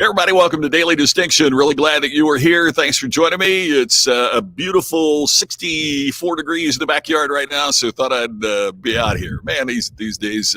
Everybody, welcome to Daily Distinction. Really glad that you are here. Thanks for joining me. It's a beautiful 64 degrees in the backyard right now, so thought I'd be out here. Man, these days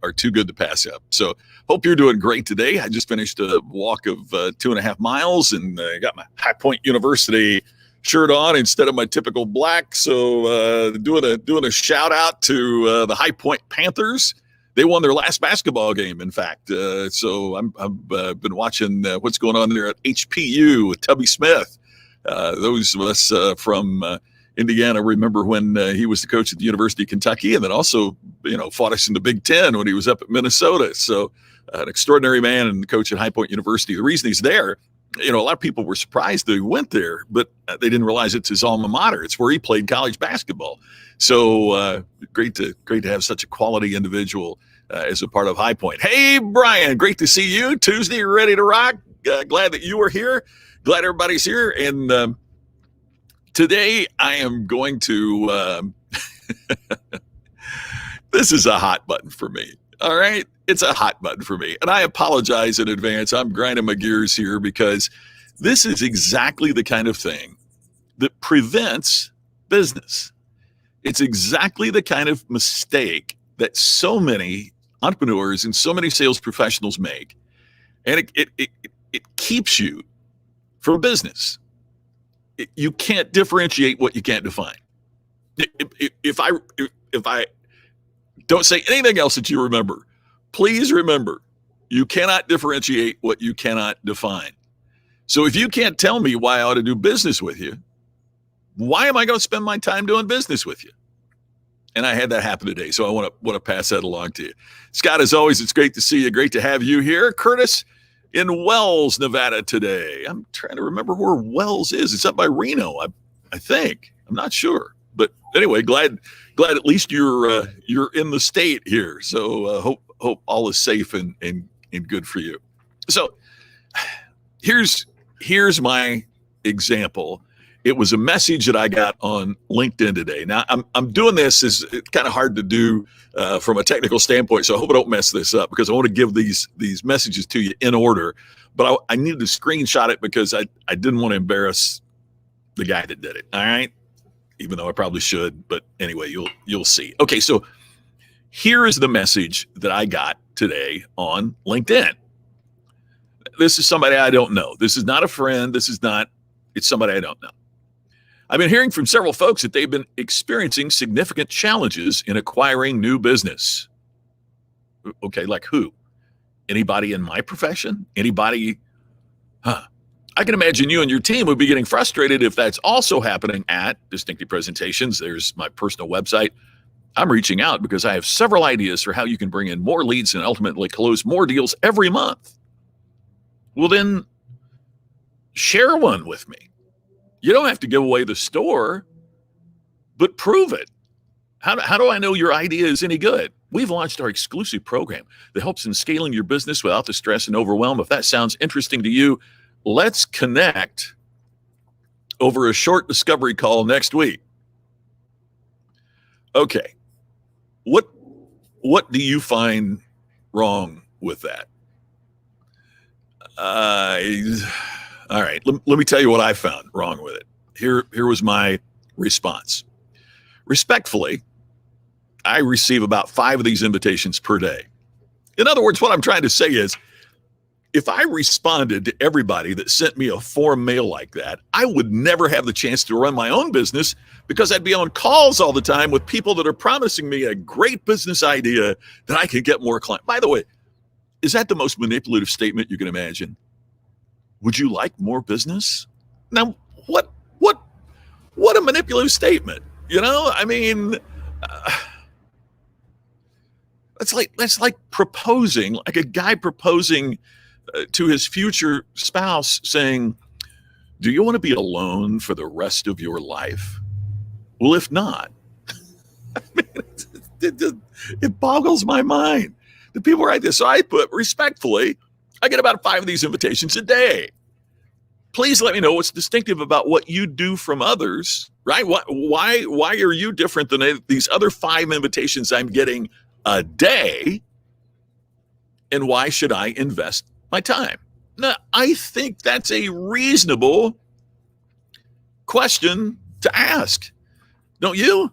are too good to pass up. So hope you're doing great today. I just finished a walk of 2.5 miles and got my High Point University shirt on instead of my typical black. So doing a shout out to the High Point Panthers. They won their last basketball game, in fact. So I've been watching what's going on there at HPU with Tubby Smith. Those of us from Indiana remember when he was the coach at the University of Kentucky, and then also, fought us in the Big Ten when he was up at Minnesota. So an extraordinary man and coach at High Point University. The reason he's there, a lot of people were surprised that he went there, but they didn't realize it's his alma mater. It's where he played college basketball. So great to have such a quality individual as a part of High Point. Hey, Brian, great to see you. Tuesday, ready to rock. Glad that you are here. Glad everybody's here. And today I am going to, this is a hot button for me. All right. It's a hot button for me. And I apologize in advance. I'm grinding my gears here because this is exactly the kind of thing that prevents business. It's exactly the kind of mistake that so many entrepreneurs and so many sales professionals make. And it keeps you from business. You can't differentiate what you can't define. If I don't say anything else that you remember, please remember, you cannot differentiate what you cannot define. So if you can't tell me why I ought to do business with you, why am I going to spend my time doing business with you? And I had that happen today, so I want to pass that along to you. Scott, as always, it's great to see you. Great to have you here. Curtis in Wells, Nevada today. I'm trying to remember where Wells is. It's up by Reno, I think. I'm not sure. But anyway, glad at least you're in the state here. So hope all is safe and good for you. So here's my example. It was a message that I got on LinkedIn today. Now, I'm doing this. It's kind of hard to do from a technical standpoint, so I hope I don't mess this up because I want to give these messages to you in order. But I needed to screenshot it because I didn't want to embarrass the guy that did it. All right, even though I probably should. But anyway, you'll see. Okay, so here is the message that I got today on LinkedIn. This is somebody I don't know. This is not a friend. It's somebody I don't know. I've been hearing from several folks that they've been experiencing significant challenges in acquiring new business. Okay, like who? Anybody in my profession? Anybody? I can imagine you and your team would be getting frustrated if that's also happening at Distinctive Presentations. There's my personal website. I'm reaching out because I have several ideas for how you can bring in more leads and ultimately close more deals every month. Well, then share one with me. You don't have to give away the store, but prove it. How do I know your idea is any good? We've launched our exclusive program that helps in scaling your business without the stress and overwhelm. If that sounds interesting to you, let's connect over a short discovery call next week. Okay. What do you find wrong with that? All right, let me tell you what I found wrong with it. Here was my response. Respectfully, I receive about 5 of these invitations per day. In other words, what I'm trying to say is, if I responded to everybody that sent me a form mail like that, I would never have the chance to run my own business because I'd be on calls all the time with people that are promising me a great business idea that I could get more clients. By the way, is that the most manipulative statement you can imagine? Would you like more business? Now, what a manipulative statement. I mean, that's like proposing, like a guy proposing to his future spouse saying, do you want to be alone for the rest of your life? Well, if not, I mean, it boggles my mind. The people write this. So I put respectfully, I get about 5 of these invitations a day. Please let me know what's distinctive about what you do from others, right? Why are you different than these other 5 invitations I'm getting a day? And why should I invest my time? Now, I think that's a reasonable question to ask. Don't you?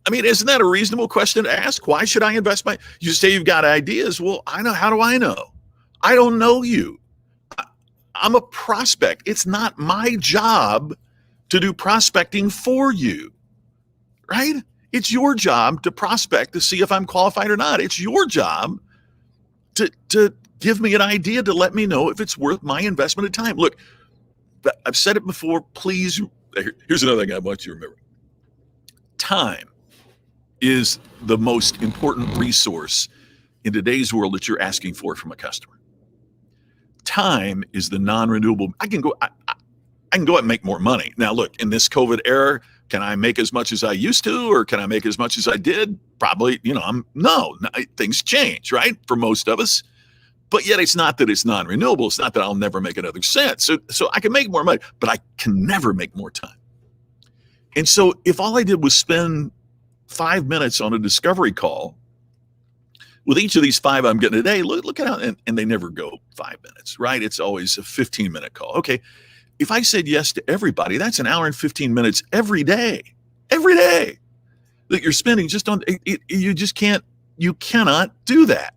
I mean, isn't that a reasonable question to ask? Why should I invest my? You say you've got ideas. Well, I know. How do I know? I don't know you. I'm a prospect. It's not my job to do prospecting for you, right? It's your job to prospect to see if I'm qualified or not. It's your job to give me an idea, to let me know if it's worth my investment of time. Look, I've said it before. Please, here's another thing I want you to remember. Time is the most important resource in today's world that you're asking for from a customer. Time is the non-renewable. I can go out and make more money. Now, look, in this COVID era, can I make as much as I used to, or can I make as much as I did? Probably, no, things change, right? For most of us. But yet it's not that it's non-renewable. It's not that I'll never make another cent. So I can make more money, but I can never make more time. And so if all I did was spend 5 minutes on a discovery call with each of these 5 I'm getting today, look at how, and they never go 5 minutes, right? It's always a 15-minute call. Okay, if I said yes to everybody, that's an hour and 15 minutes every day that you're spending just on it. You cannot do that.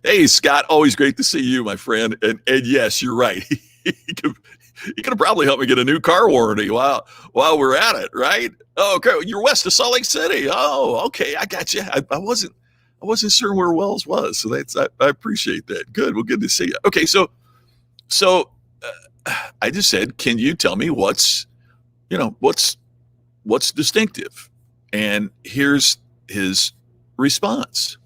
Hey, Scott, always great to see you, my friend. And yes, you're right. You could probably help me get a new car warranty while we're at it, right? Oh, okay, you're west of Salt Lake City. Oh, okay, I got you. I wasn't sure where Wells was, so I appreciate that. Good, well, good to see you. Okay, so I just said, can you tell me what's distinctive? And here's his response.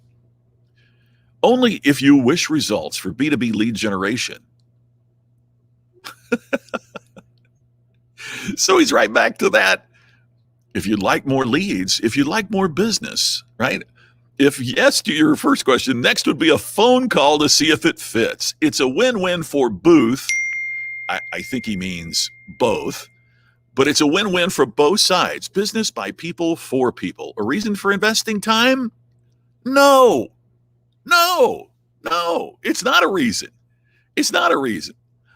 Only if you wish results for B2B lead generation. So he's right back to that. If you'd like more leads, if you'd like more business, right? If yes to your first question, next would be a phone call to see if it fits. It's a win-win for both. I think he means both, but it's a win-win for both sides. Business by people for people. A reason for investing time? No, it's not a reason. It's not a reason.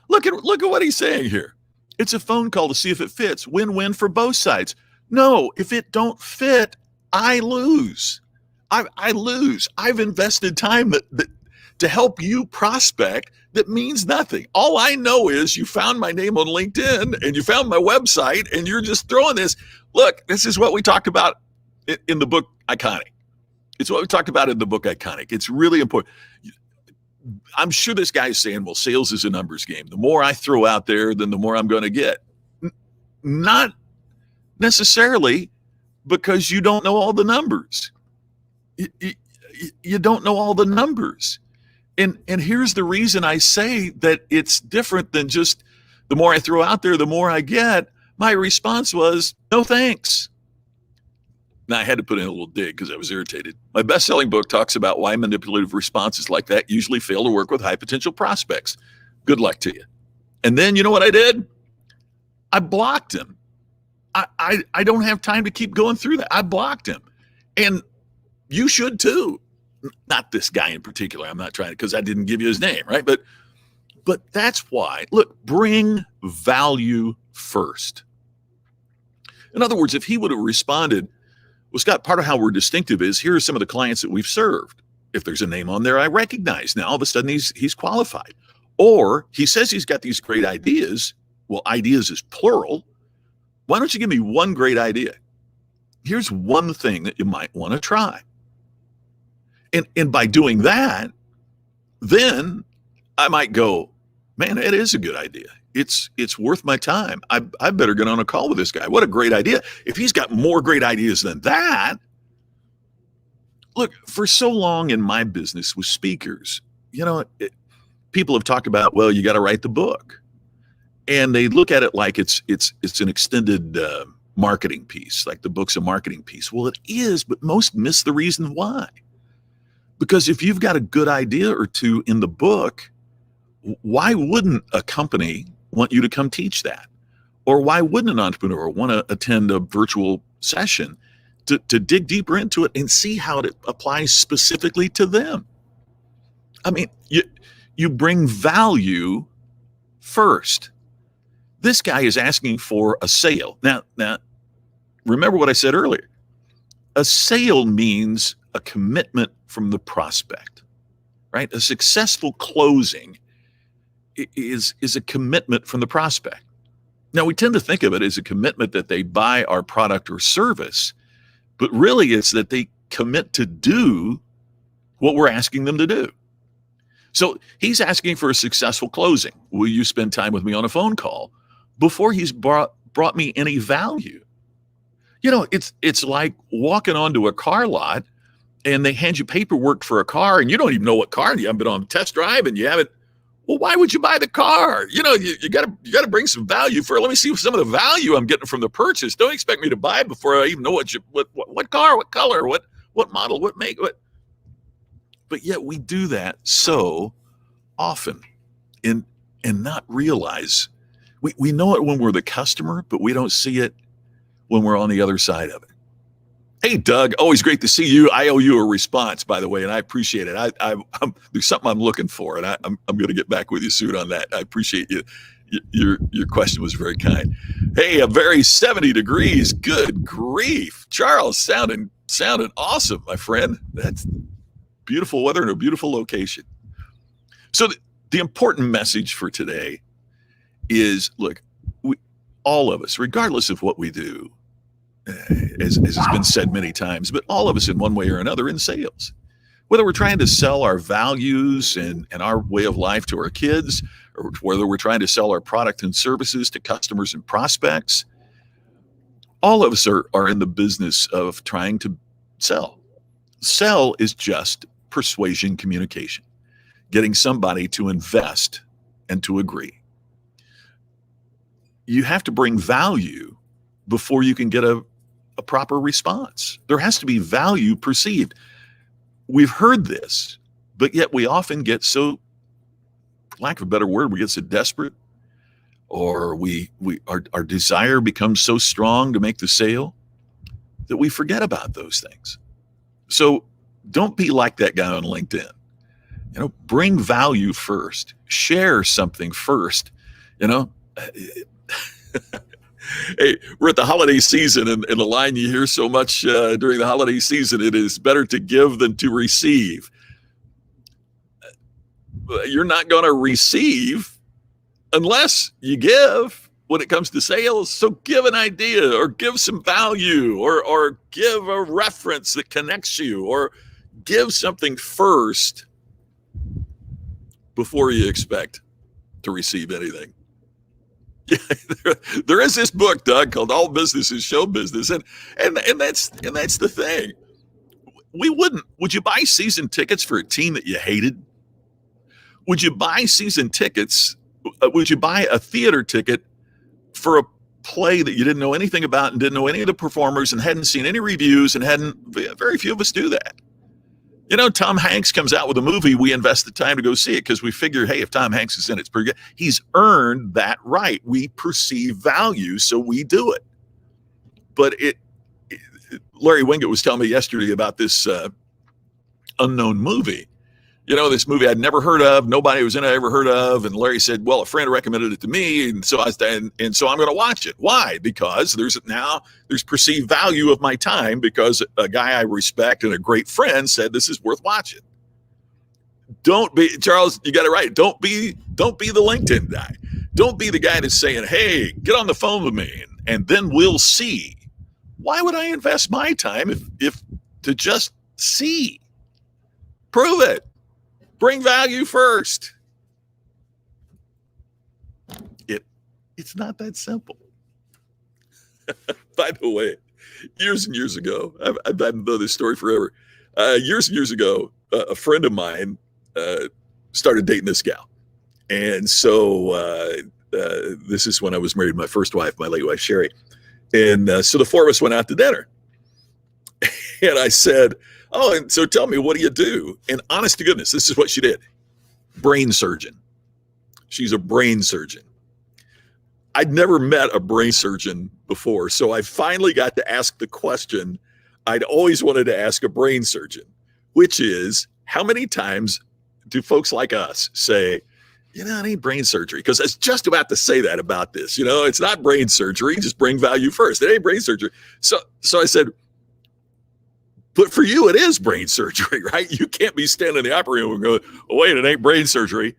Look at what he's saying here. It's a phone call to see if it fits. Win-win for both sides. No, if it don't fit, I lose. I lose. I've invested time to help you prospect that means nothing. All I know is you found my name on LinkedIn and you found my website and you're just throwing this. Look, this is what we talked about in the book Iconic. It's what we talked about in the book Iconic. It's really important. I'm sure this guy's saying, well, sales is a numbers game. The more I throw out there, then the more I'm going to get. Not necessarily, because you don't know all the numbers. You don't know all the numbers. And here's the reason I say that it's different than just the more I throw out there, the more I get. My response was, no thanks. Now, I had to put in a little dig because I was irritated. My best-selling book talks about why manipulative responses like that usually fail to work with high-potential prospects. Good luck to you. And then, you know what I did? I blocked him. I don't have time to keep going through that. I blocked him. And you should too. Not this guy in particular. I'm not trying to, because I didn't give you his name, right? But that's why. Look, bring value first. In other words, if he would have responded, well, Scott, part of how we're distinctive is here are some of the clients that we've served. If there's a name on there I recognize, now all of a sudden he's qualified. Or he says he's got these great ideas. Well, ideas is plural. Why don't you give me one great idea? Here's one thing that you might want to try. And by doing that, then I might go, man, it is a good idea. It's worth my time. I better get on a call with this guy. What a great idea. If he's got more great ideas than that. Look, for so long in my business with speakers, people have talked about, well, you got to write the book. And they look at it like it's an extended marketing piece, like the book's a marketing piece. Well, it is, but most miss the reason why. Because if you've got a good idea or two in the book, why wouldn't a company want you to come teach that? Or why wouldn't an entrepreneur want to attend a virtual session to dig deeper into it and see how it applies specifically to them? I mean, you bring value first. This guy is asking for a sale. Now, remember what I said earlier. A sale means a commitment from the prospect, right? A successful closing is a commitment from the prospect. Now, we tend to think of it as a commitment that they buy our product or service, but really it's that they commit to do what we're asking them to do. So he's asking for a successful closing. Will you spend time with me on a phone call before he's brought me any value? You know, it's like walking onto a car lot and they hand you paperwork for a car and you don't even know what car. You haven't been on a test drive and you haven't. Well, why would you buy the car? You know, you got to bring some value for it. Let me see some of the value I'm getting from the purchase. Don't expect me to buy it before I even know what car, what color, what model, what make, what. But yet we do that so often and not realize we know it when we're the customer, but we don't see it when we're on the other side of it. Hey, Doug, always great to see you. I owe you a response, by the way, and I appreciate it. There's something I'm looking for, and I'm going to get back with you soon on that. I appreciate you. Your question was very kind. Hey, a very 70 degrees. Good grief. Charles, sounding awesome, my friend. That's beautiful weather and a beautiful location. So the important message for today is, look, all of us, regardless of what we do, as has been said many times, but all of us in one way or another in sales, whether we're trying to sell our values and our way of life to our kids, or whether we're trying to sell our product and services to customers and prospects, all of us are in the business of trying to sell. Sell is just persuasion communication, getting somebody to invest and to agree. You have to bring value before you can get a proper response. There has to be value perceived. We've heard this, but yet we often get so, for lack of a better word, we get so desperate, or our desire becomes so strong to make the sale that we forget about those things. So don't be like that guy on LinkedIn. You know, bring value first. Share something first. You know, hey, we're at the holiday season, and the line you hear so much during the holiday season, it is better to give than to receive. You're not going to receive unless you give when it comes to sales. So give an idea, or give some value, or give a reference that connects you, or give something first before you expect to receive anything. There is this book, Doug, called All Business is Show Business. And that's the thing. Would you buy season tickets for a team that you hated? Would you buy season tickets? Would you buy a theater ticket for a play that you didn't know anything about and didn't know any of the performers and hadn't seen any reviews and very few of us do that. You know, Tom Hanks comes out with a movie, we invest the time to go see it because we figure, hey, if Tom Hanks is in it, it's pretty good. He's earned that right. We perceive value, so we do it. But Larry Winget was telling me yesterday about this unknown movie. You know, this movie I'd never heard of, nobody was in it I ever heard of, and Larry said, well, a friend recommended it to me, and so I'm going to watch it. Why? Because there's perceived value of my time because a guy I respect and a great friend said this is worth watching. Don't be, Charles, you got it right. Don't be the LinkedIn guy. Don't be the guy that's saying, hey, get on the phone with me and then we'll see. Why would I invest my time if to just see? Prove it. Bring value first. It's not that simple. By the way, years and years ago, I've known this story forever. Years and years ago, a friend of mine started dating this gal. And so this is when I was married to my first wife, my late wife, Sherry. And so the four of us went out to dinner. And I said, Oh, and so tell me, what do you do? And honest to goodness, this is what she did. Brain surgeon. She's a brain surgeon. I'd never met a brain surgeon before, so I finally got to ask the question I'd always wanted to ask a brain surgeon, which is, how many times do folks like us say, it ain't brain surgery? Because I was just about to say that about this. It's not brain surgery, just bring value first. It ain't brain surgery. So I said, but for you, it is brain surgery, right? You can't be standing in the operating room and go, oh, wait, it ain't brain surgery.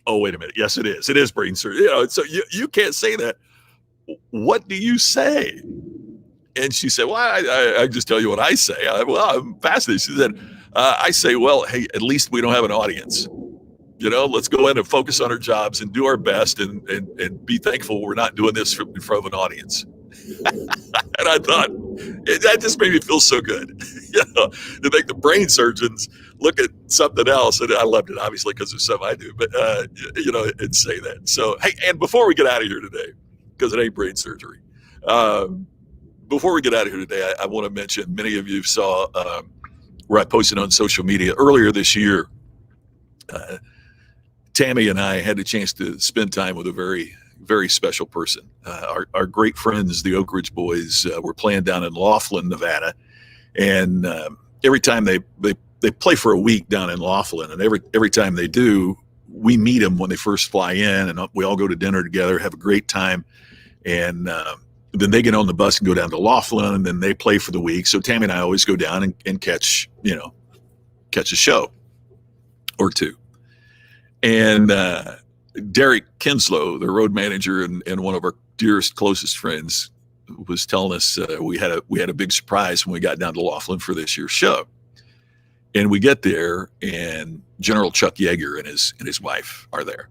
Oh, wait a minute. Yes, it is. It is brain surgery. So you can't say that. What do you say? And she said, well, I just tell you what I say. I'm fascinated. She said, I say, well, hey, at least we don't have an audience. Let's go in and focus on our jobs and do our best and be thankful we're not doing this in front of an audience. And I thought, that just made me feel so good, to make the brain surgeons look at something else. And I loved it, obviously, because of something I do, but, and say that. So, hey, and before we get out of here today, because it ain't brain surgery, before we get out of here today, I want to mention, many of you saw where I posted on social media earlier this year. Tammy and I had the chance to spend time with a very, very special person. Our great friends, the Oak Ridge Boys, were playing down in Laughlin, Nevada, and every time they play for a week down in Laughlin, and every time they do, we meet them when they first fly in, and we all go to dinner together, have a great time, and then they get on the bus and go down to Laughlin, and then they play for the week. So Tammy and I always go down and catch a show or two. And Derek Kinslow, the road manager and one of our dearest, closest friends, was telling us we had a big surprise when we got down to Laughlin for this year's show. And we get there, and General Chuck Yeager and his wife are there.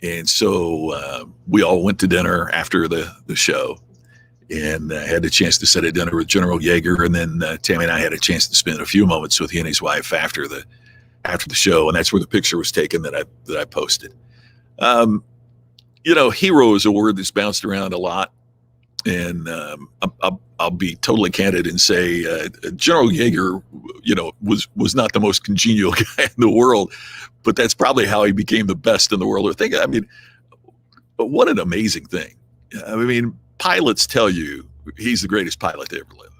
And so we all went to dinner after the show, and had a chance to sit at dinner with General Yeager. And then Tammy and I had a chance to spend a few moments with he and his wife after the show, and that's where the picture was taken that I posted. Hero is a word that's bounced around a lot, and I'll be totally candid and say General Yeager, was not the most congenial guy in the world, but that's probably how he became the best in the world. But what an amazing thing! Pilots tell you he's the greatest pilot to ever live.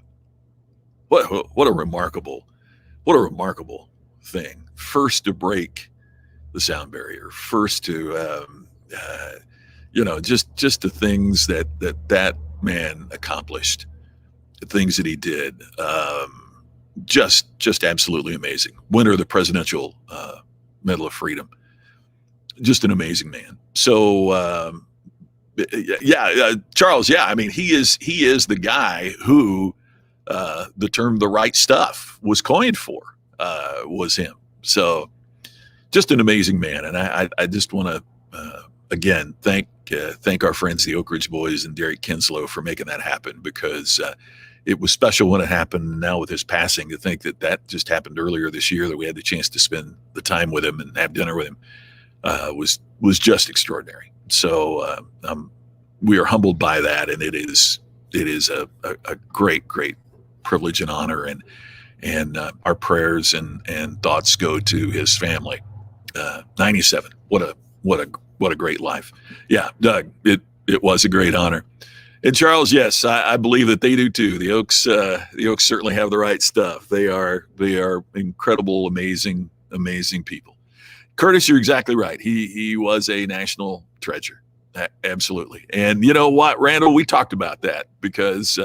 What a remarkable thing. First to break the sound barrier, first to just the things that man accomplished, the things that he did, just absolutely amazing. Winner of the Presidential Medal of Freedom. Just an amazing man. So Charles, he is the guy who the term "the right stuff" was coined for, was him. So just an amazing man. And I just want to, again, thank our friends, the Oak Ridge Boys and Derek Kinslow, for making that happen, because it was special when it happened. Now with his passing, to think that just happened earlier this year, that we had the chance to spend the time with him and have dinner with him, was just extraordinary. So we are humbled by that. And it is a great, great privilege and honor. And our prayers and thoughts go to his family. 97. What a great life. Yeah, Doug, it was a great honor. And Charles, yes, I believe that they do too. The Oaks certainly have the right stuff. They are incredible, amazing people. Curtis, you're exactly right. He was a national treasure. Absolutely. And you know what, Randall, we talked about that, because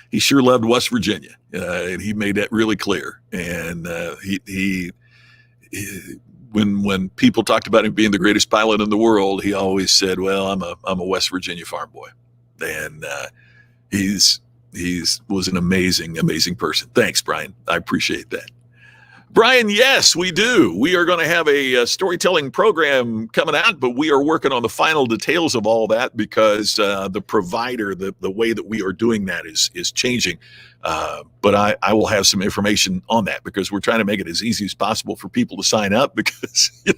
he sure loved West Virginia, and he made that really clear. And when people talked about him being the greatest pilot in the world, he always said, "Well, I'm a West Virginia farm boy," and he's was an amazing person. Thanks, Brian. I appreciate that. Brian, yes, we do. We are going to have a storytelling program coming out, but we are working on the final details of all that, because the provider, the way that we are doing that is changing. but I will have some information on that because we're trying to make it as easy as possible for people to sign up because, here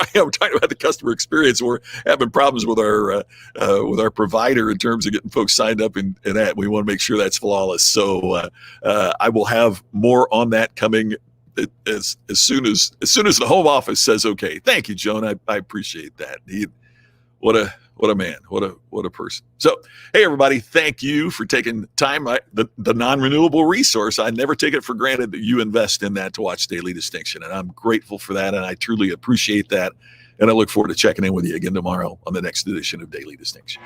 I am talking about the customer experience. We're having problems with our provider in terms of getting folks signed up in that. We want to make sure that's flawless. So I will have more on that coming as soon as the home office says okay. Thank you, Joan. I appreciate that. What a man. What a person. So, hey, everybody, thank you for taking time. The non-renewable resource, I never take it for granted that you invest in that to watch Daily Distinction. And I'm grateful for that. And I truly appreciate that. And I look forward to checking in with you again tomorrow on the next edition of Daily Distinction.